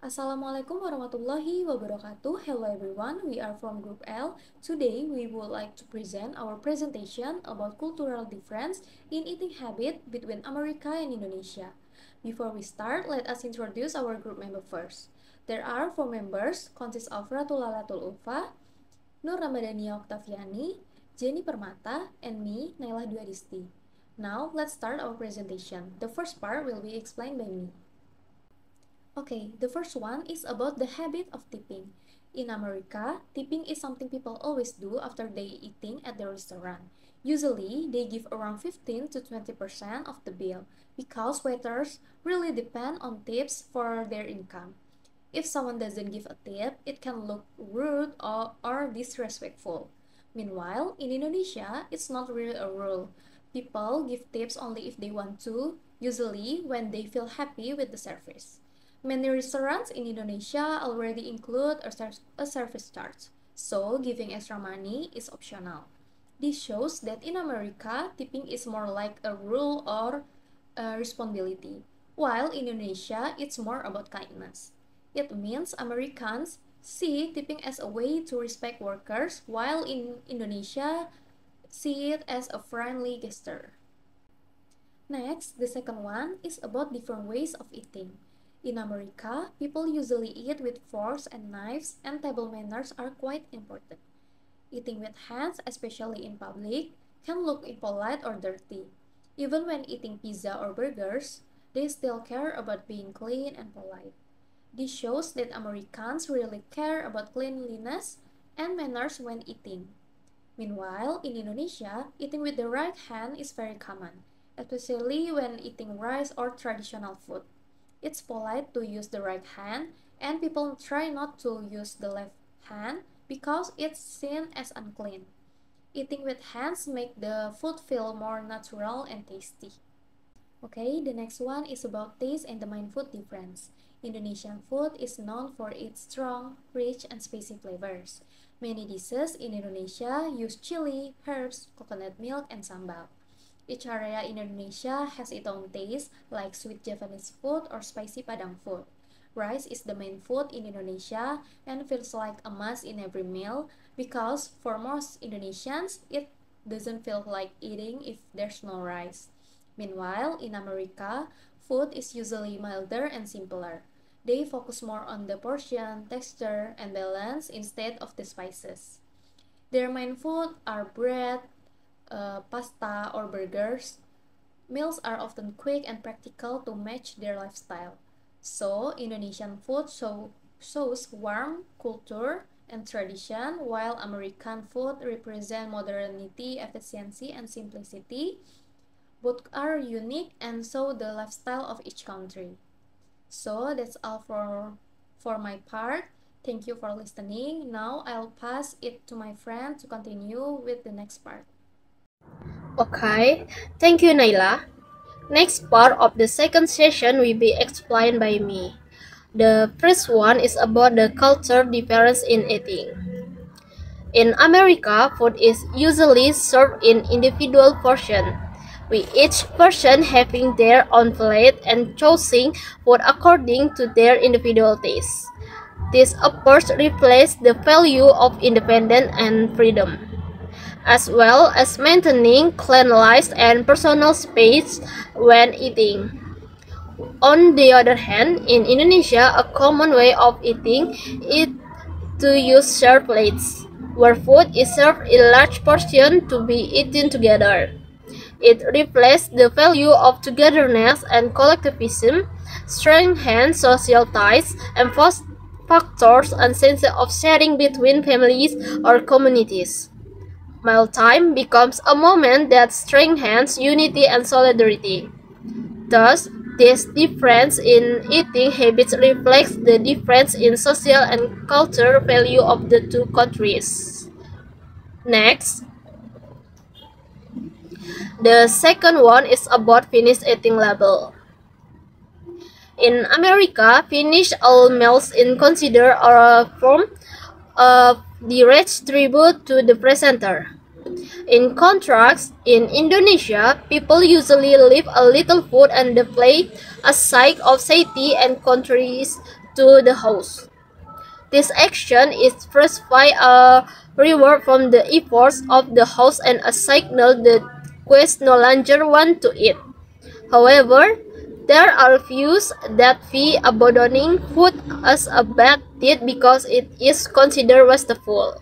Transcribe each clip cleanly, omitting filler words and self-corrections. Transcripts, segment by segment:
Assalamualaikum warahmatullahi wabarakatuh. Hello everyone, we are from Group L. Today we would like to present our presentation about cultural difference in eating habit between America and Indonesia. Before we start, let us introduce our group member first. There are 4 members, consist of Ratu Lalatul Ulfa, Nur Ramadhania Oktaviani, Jenny Permata, and me, Naila Duaristi. Now, let's start our presentation. The first part will be explained by me. Okay, the first one is about the habit of tipping. In America, tipping is something people always do after they eating at the restaurant. Usually, they give around 15 to 20% of the bill because waiters really depend on tips for their income. If someone doesn't give a tip, it can look rude or disrespectful. Meanwhile, in Indonesia, it's not really a rule. People give tips only if they want to, usually when they feel happy with the service. Many restaurants in Indonesia already include a service charge, so giving extra money is optional. This shows that in America, tipping is more like a rule or a responsibility, while in Indonesia, it's more about kindness. It means Americans see tipping as a way to respect workers, while in Indonesia, see it as a friendly gesture. Next, the second one is about different ways of eating. In America, people usually eat with forks and knives, and table manners are quite important. Eating with hands, especially in public, can look impolite or dirty. Even when eating pizza or burgers, they still care about being clean and polite. This shows that Americans really care about cleanliness and manners when eating. Meanwhile, in Indonesia, eating with the right hand is very common, especially when eating rice or traditional food. It's polite to use the right hand, and people try not to use the left hand because it's seen as unclean. Eating with hands make the food feel more natural and tasty. Okay, the next one is about taste and the main food difference. Indonesian food is known for its strong, rich, and spicy flavors. Many dishes in Indonesia use chili, herbs, coconut milk, and sambal. Each area in Indonesia has its own taste, like sweet Japanese food or spicy Padang food. Rice is the main food in Indonesia and feels like a must in every meal because for most Indonesians, it doesn't feel like eating if there's no rice. Meanwhile, in America, food is usually milder and simpler. They focus more on the portion, texture, and balance instead of the spices. Their main food are bread, pasta, or burgers. Meals are often quick and practical to match their lifestyle. So, Indonesian food shows warmth, culture, and tradition, while American food represents modernity, efficiency, and simplicity. Both are unique and show the lifestyle of each country. So, that's all for my part. Thank you for listening. Now, I'll pass it to my friend to continue with the next part. Okay, thank you, Naila. Next part of the second session will be explained by me. The first one is about the culture difference in eating. In America, food is usually served in individual portions, with each person having their own plate and choosing food according to their individual tastes. This approach reflects the value of independence and freedom, as well as maintaining cleanliness and personal space when eating. On the other hand, in Indonesia, a common way of eating is to use shared plates, where food is served in large portions to be eaten together. It reflects the value of togetherness and collectivism, strengthens social ties, and fosters a sense of sharing between families or communities. Mealtime becomes a moment that strengthens unity and solidarity. Thus, this difference in eating habits reflects the difference in social and cultural value of the two countries. Next, the second one is about finished eating label. In America, finished all meals is considered a form of direct tribute to the presenter. In contrast, in Indonesia, people usually leave a little food on the plate as sign of safety and to the host. This action is first by a reward from the efforts of the host and a signal the guests no longer want to eat. However, there are views that we abandoning food as a bad deed because it is considered wasteful.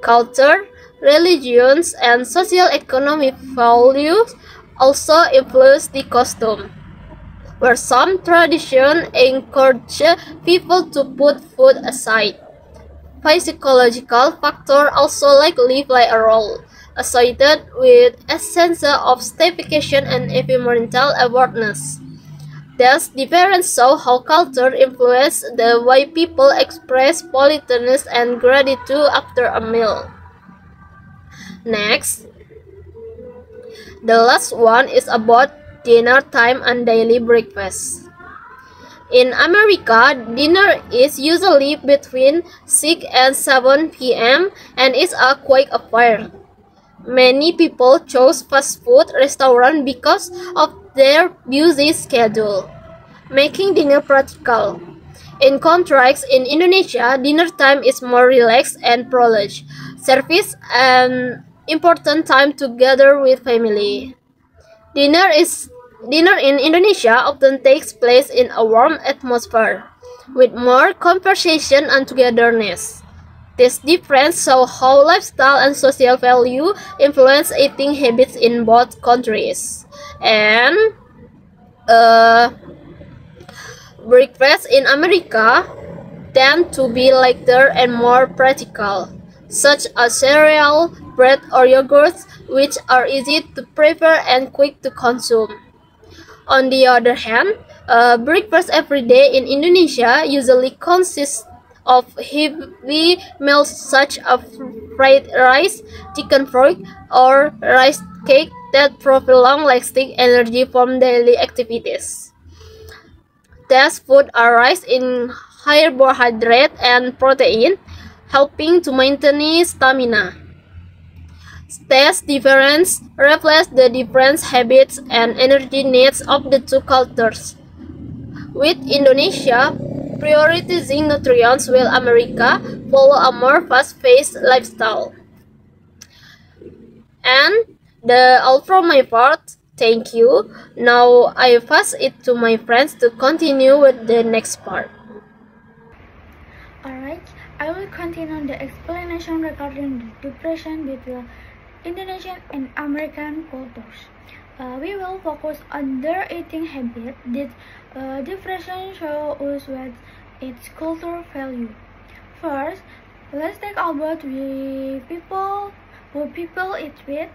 Culture, religions, and socio-economic values also influence the custom, where some traditions encourage people to put food aside. Psychological factors also likely play a role, associated with a sense of staycation and environmental awareness. Thus, differences show how culture influences the way people express politeness and gratitude after a meal. Next, the last one is about dinner time and daily breakfast. In America, dinner is usually between 6 and 7 p.m. and is a quick affair. Many people chose fast food restaurants because of their busy schedule, making dinner practical. In contrast, in Indonesia, dinner time is more relaxed and prolonged. Service an important time together with family. Dinner in Indonesia often takes place in a warm atmosphere, with more conversation and togetherness. This difference shows how lifestyle and social value influence eating habits in both countries. And breakfast in America tend to be lighter and more practical, such as cereal, bread, or yogurts, which are easy to prepare and quick to consume. On the other hand, breakfast every day in Indonesia usually consists of heavy meals such as fried rice, chicken fried, or rice cake that provide long-lasting energy from daily activities. These foods are rich in carbohydrate and protein, helping to maintain stamina. These differences reflect the different habits and energy needs of the two cultures, with Indonesia prioritizing nutrients while America follow a more fast-paced lifestyle. And all from my part. Thank you. Now I pass it to my friends to continue with the next part. Alright, I will continue the explanation regarding the difference between Indonesian and American cultures. We will focus on their eating habit. This difference shows us what its cultural value. First, let's talk about who people eat with.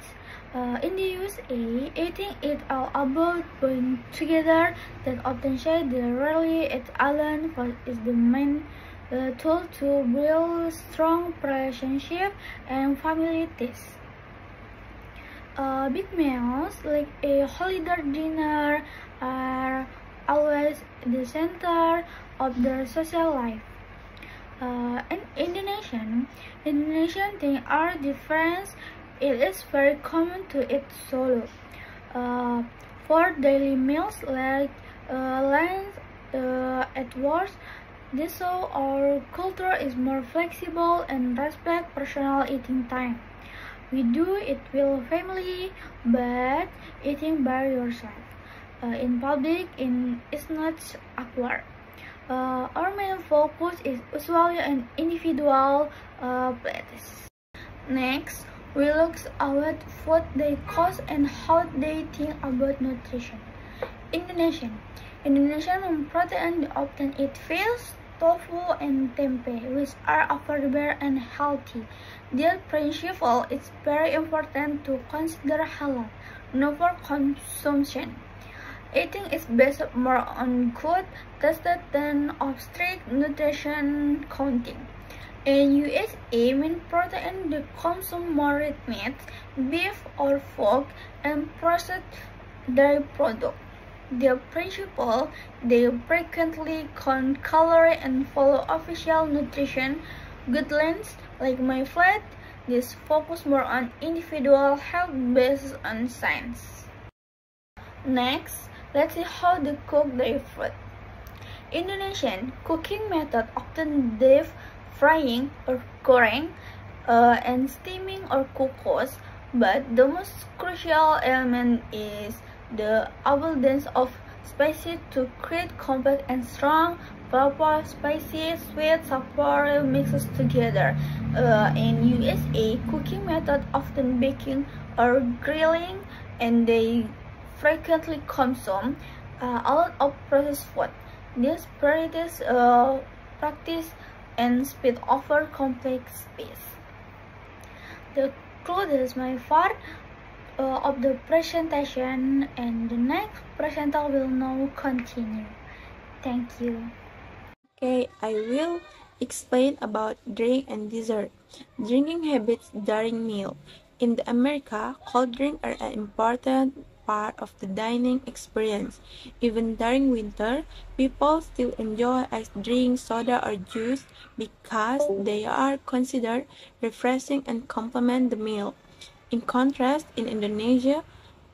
In the USA, eating is all about being together. That often say they rarely eat alone, but is the main tool to build strong relationship and family ties. Big meals like a holiday dinner are always the center of their social life. In Indonesian things are different. It is very common to eat solo. For daily meals like lunch at work, this show our culture is more flexible and respect personal eating time. We do it with family, but eating by yourself in public is not awkward. Our main focus is usually on individual plates. Next, we look at what they cost and how they think about nutrition. Indonesian protein often eat fish, tofu, and tempeh, which are affordable and healthy. Their principle is very important to consider halal, not for consumption. Eating is based more on good tasted than of strict nutrition counting. In USA, main protein they consume more red meat, beef or pork, and processed dairy products. Their principle, they frequently count calories and follow official nutrition guidelines like my flat. This focus more on individual health based on science. Next, let's see how they cook their food. Indonesian cooking method often deep frying or goreng and steaming or kukus, but the most crucial element is the abundance of spices to create complex and strong pepper, spicy, sweet, sour mixes together. In USA, cooking method often baking or grilling, and they frequently consume a lot of processed food. This practice and speed over complex space. The closes my part of the presentation, and the next presenter will now continue. Thank you. Okay, I will explain about drink and dessert. Drinking habits during meal. In the America, cold drinks are an important part of the dining experience. Even during winter, people still enjoy ice drink, soda, or juice because they are considered refreshing and complement the meal. In contrast, in Indonesia,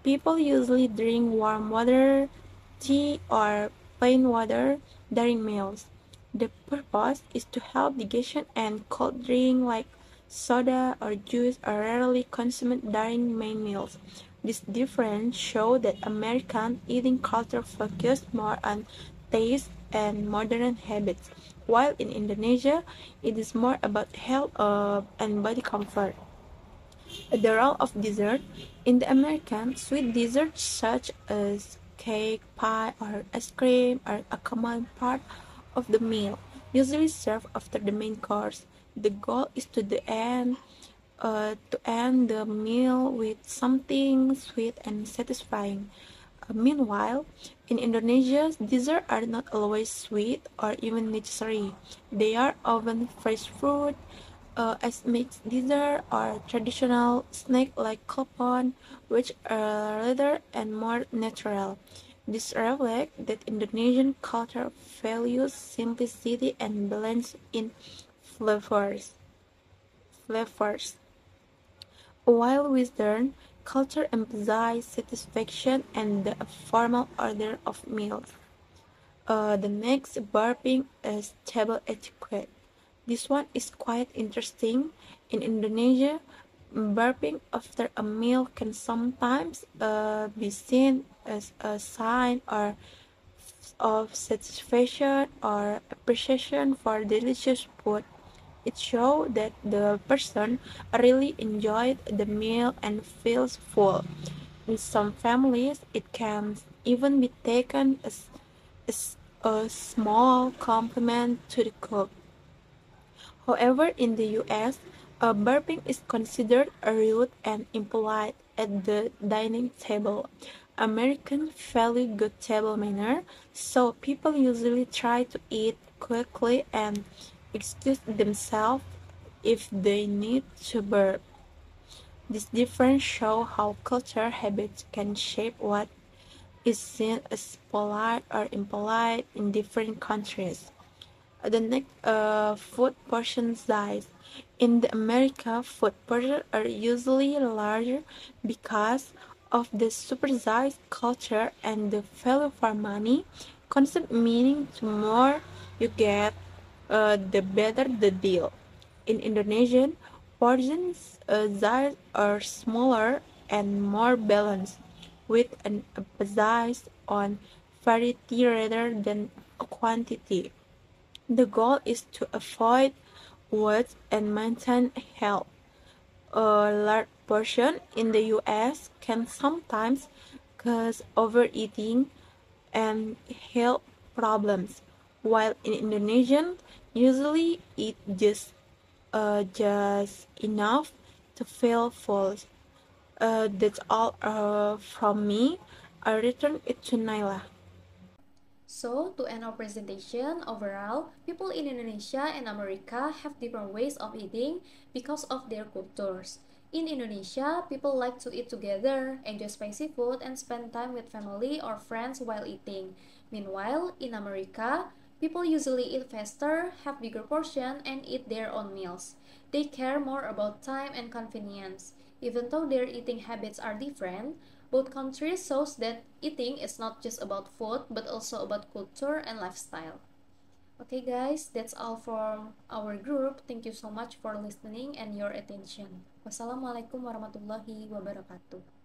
people usually drink warm water, tea, or plain water during meals. The purpose is to help digestion, and cold drink like soda or juice are rarely consumed during main meals. This difference shows that American eating culture focused more on taste and modern habits, while in Indonesia it is more about health and body comfort. The role of dessert. In the American, sweet desserts such as cake, pie, or ice cream are a common part of the meal, usually served after the main course. The goal is to end the meal with something sweet and satisfying. Meanwhile, in Indonesia, desserts are not always sweet or even necessary. They are often fresh fruit, as mixed dessert, or traditional snack like klepon, which are lighter and more natural. This reflects that Indonesian culture values simplicity and balance in flavors. flavors. While Western culture emphasizes satisfaction and the formal order of meals. The next burping is table etiquette. This one is quite interesting. In Indonesia, burping after a meal can sometimes be seen as a sign of satisfaction or appreciation for delicious food. It shows that the person really enjoyed the meal and feels full. In some families, it can even be taken as a small compliment to the cook. However, in the US, burping is considered rude and impolite at the dining table. Americans value good table manner, so people usually try to eat quickly and excuse themselves if they need to burp. This difference shows how culture habits can shape what is seen as polite or impolite in different countries. The next, food portion size. In the America, food portions are usually larger because of the supersized culture and the value for money concept, meaning the more you get, the better the deal. In Indonesian, portions size are smaller and more balanced, with an emphasis on variety rather than quantity. The goal is to avoid waste and maintain health. A large portion in the US can sometimes cause overeating and health problems, while in Indonesian usually eat just enough to feel full. That's all from me. I return it to Naila. So, to end our presentation, overall, people in Indonesia and America have different ways of eating because of their cultures. In Indonesia, people like to eat together, enjoy spicy food, and spend time with family or friends while eating. Meanwhile, in America, people usually eat faster, have bigger portion, and eat their own meals. They care more about time and convenience. Even though their eating habits are different, both countries shows that eating is not just about food but also about culture and lifestyle. Okay, guys, that's all from our group. Thank you so much for listening and your attention. Wassalamualaikum warahmatullahi wabarakatuh.